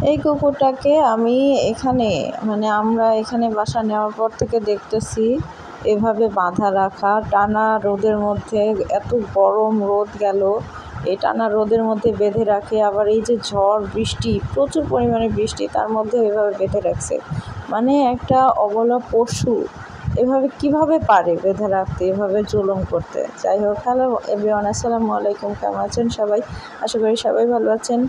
এই কুকুরটাকে আমি এখানে আমরা এখানে বাসা নেওয়ার পর থেকে দেখতেছি এভাবে বাঁধা রাখা, টানা রোদের মধ্যে, এত গরম রোদ গেল, এই টানা রোদের মধ্যে বেঁধে রাখে। আবার এই যে ঝড় বৃষ্টি, প্রচুর পরিমাণে বৃষ্টি, তার মধ্যে এভাবে বেঁধে রাখছে। একটা অবলা পশু এভাবে কিভাবে পারে বেঁধে রাখতে, এভাবে জুলুম করতে। যাই হোক, হ্যালো এভরিওয়ান, আসসালামু আলাইকুম। কেমন আছেন সবাই? আশা করি সবাই ভালো আছেন।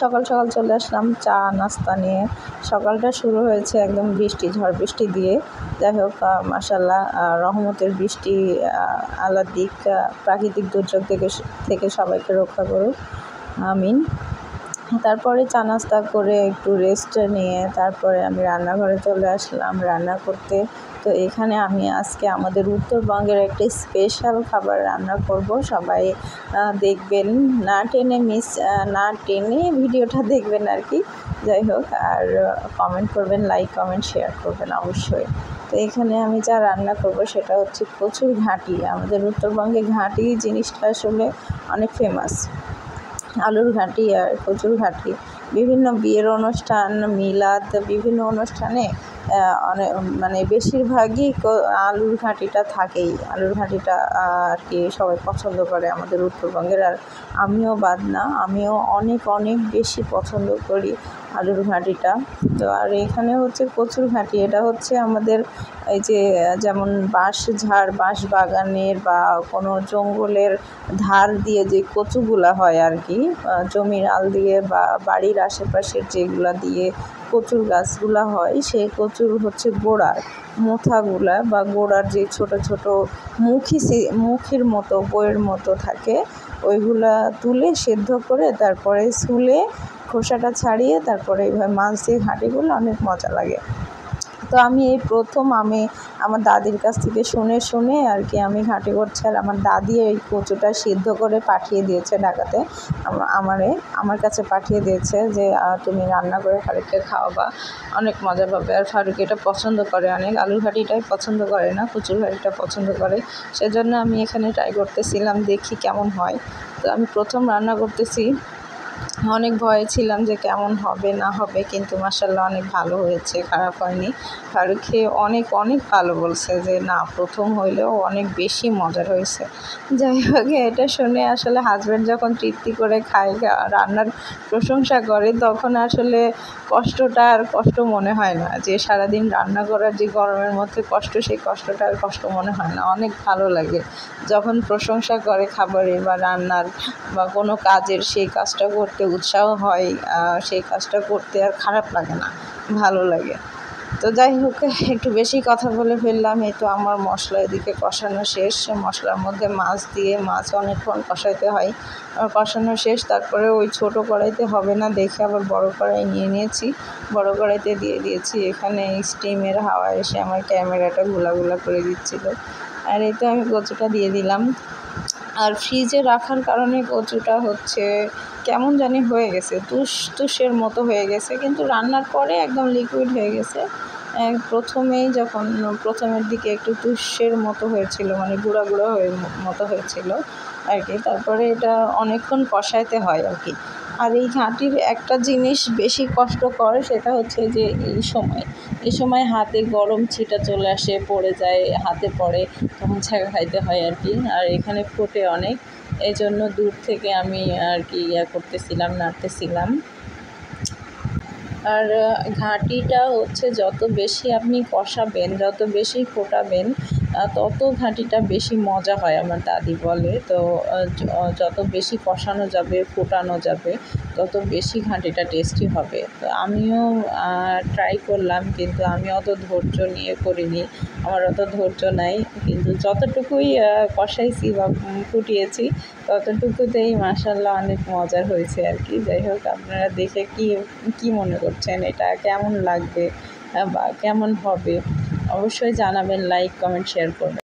সকাল সকাল চলে আসলাম চা নাস্তা নিয়ে। সকালটা শুরু হয়েছে একদম ঝড় বৃষ্টি দিয়ে। যাই হোক, মাশাআল্লাহ, রহমতের বৃষ্টি। আল্লাহ দিক প্রাকৃতিক দুর্যোগ থেকে সবাইকে রক্ষা করুক, আমিন। তারপরে চা নাস্তা করে একটু রেস্ট নিয়ে তারপরে আমি রান্নাঘরে চলে আসলাম রান্না করতে। তো এখানে আমি আজকে আমাদের উত্তরবঙ্গের একটি স্পেশাল খাবার রান্না করব। সবাই দেখবেন, না টেনে ভিডিওটা দেখবেন আর কি। যাই হোক, আর কমেন্ট করবেন, লাইক কমেন্ট শেয়ার করবেন অবশ্যই। তো এখানে আমি যা রান্না করব সেটা হচ্ছে কচুর ঘাঁটি। আমাদের উত্তরবঙ্গে ঘাঁটি জিনিসটা আসলে অনেক ফেমাস। আলুর ঘাঁটি আর কচুর ঘাঁটি বিভিন্ন বিয়ের অনুষ্ঠান, মিলাদ, বিভিন্ন অনুষ্ঠানে অনেক বেশিরভাগই আলুর ঘাঁটিটা থাকেই। আলুর ঘাঁটিটা আর কি সবাই পছন্দ করে আমাদের উত্তরবঙ্গের। আর আমিও বাদ না, আমিও অনেক অনেক বেশি পছন্দ করি আলুর ঘাঁটিটা। তো আর এখানে হচ্ছে কচুর ঘাঁটি, এটা হচ্ছে আমাদের এই যে যেমন বাঁশ বাগানের বা কোনো জঙ্গলের ধার দিয়ে যে কচুগুলা হয় আর কি, জমির আল দিয়ে বা বাড়ির আশেপাশের যেগুলা দিয়ে কচুর গাছগুলা হয়, সেই কচুর হচ্ছে গোড়ার মোথাগুলা বা গোড়ার যে ছোট ছোট মুখির মতো বইয়ের মতো থাকে, ওইগুলা তুলে সেদ্ধ করে তারপরে ছুলে খোসাটা ছাড়িয়ে তারপরে এইভাবে মাছ দিয়ে ঘাঁটিগুলো অনেক মজা লাগে। তো আমি এই প্রথম আমার দাদির কাছ থেকে শুনে আর কি আমি ঘাঁটি করছি। আর আমার দাদি এই কচুটা সিদ্ধ করে পাঠিয়ে দিয়েছে ঢাকাতে, আমার কাছে পাঠিয়ে দিয়েছে যে তুমি রান্না করে ফারুককে খাওয়াবা, অনেক মজা পাবে। আর ফারুক এটা পছন্দ করে অনেক, আলুর ঘাঁটিটাই পছন্দ করে না, কচুর ঘাঁটিটা পছন্দ করে। সেজন্য আমি এখানে ট্রাই করতেছিলাম, দেখি কেমন হয়। তো আমি প্রথম রান্না করতেছি, অনেক ভয়ে ছিলাম যে কেমন হবে না হবে, কিন্তু মাশাআল্লাহ অনেক ভালো হয়েছে, খারাপ হয়নি। ফারুক খেয়ে অনেক অনেক ভালো বলছে যে না, প্রথম হইলেও অনেক বেশি মজার হয়েছে। যাই হোক, এটা শুনে আসলে হাজব্যান্ড যখন তৃপ্তি করে খায়, রান্নার প্রশংসা করে, তখন আসলে কষ্টটা আর কষ্ট মনে হয় না। যে সারাদিন রান্না করার যে গরমের মধ্যে কষ্ট, সেই কষ্টটা আর কষ্ট মনে হয় না, অনেক ভালো লাগে যখন প্রশংসা করে খাবারের বা রান্নার বা কোনো কাজের, সেই কাজটা করতে উৎসাহ হয়, সেই কাজটা করতে আর খারাপ লাগে না, ভালো লাগে। তো যাই হোক, একটু বেশি কথা বলে ফেললাম। এই তো আমার মশলা এদিকে কষানো শেষ, মশলার মধ্যে মাছ অনেকক্ষণ কষাইতে হয়, কষানো শেষ। তারপরে ওই ছোটো কড়াইতে হবে না দেখে আবার বড় কড়াই নিয়ে নিয়েছি, বড় কড়াইতে দিয়ে দিয়েছি। এখানে স্টিমের হাওয়া এসে আমার ক্যামেরাটা ঘোলা করে দিচ্ছিল। আর এই তো আমি কচুটা দিয়ে দিলাম। আর ফ্রিজে রাখার কারণে কচুটা হচ্ছে কেমন জানি হয়ে গেছে, তুষের মতো হয়ে গেছে, কিন্তু রান্নার পরে একদম লিকুইড হয়ে গেছে। প্রথমের দিকে একটু তুষের মতো হয়েছিল, গুঁড়া মতো হয়েছিল আর কি। তারপরে এটা অনেকক্ষণ কষাইতে হয় আর কি। আর এই ঘাঁটির একটা জিনিস বেশি কষ্টকর, সেটা হচ্ছে যে এই সময় হাতে গরম ছিটা চলে আসে, পড়ে যায়, হাতে পড়ে, তখন ছ্যাঁকা খাইতে হয় আর কি। আর এখানে ফোটে অনেক, এই জন্য দূর থেকে আমি আর কি নাড়তেছিলাম। আর ঘাঁটিটা হচ্ছে যত বেশি আপনি কষাবেন, যত বেশি ফোটাবেন, তত ঘাঁটিটা বেশি মজা হয়, আমার দাদি বলে। তো যত বেশি কষানো যাবে, ফোটানো যাবে, তত বেশি ঘাঁটিটা টেস্টি হবে। তো আমিও ট্রাই করলাম, কিন্তু আমি অত ধৈর্য নিয়ে করিনি, আমার অত ধৈর্য নাই। কিন্তু যতটুকুই কষাইছি বা ফুটিয়েছি, ততটুকুতেই মাশাআল্লাহ অনেক মজার হয়েছে আর কি। যাই হোক, আপনারা দেখে কি মনে করছেন, এটা কেমন লাগবে বা কেমন হবে অবশ্যই জানাবেন, লাইক কমেন্ট শেয়ার করবেন।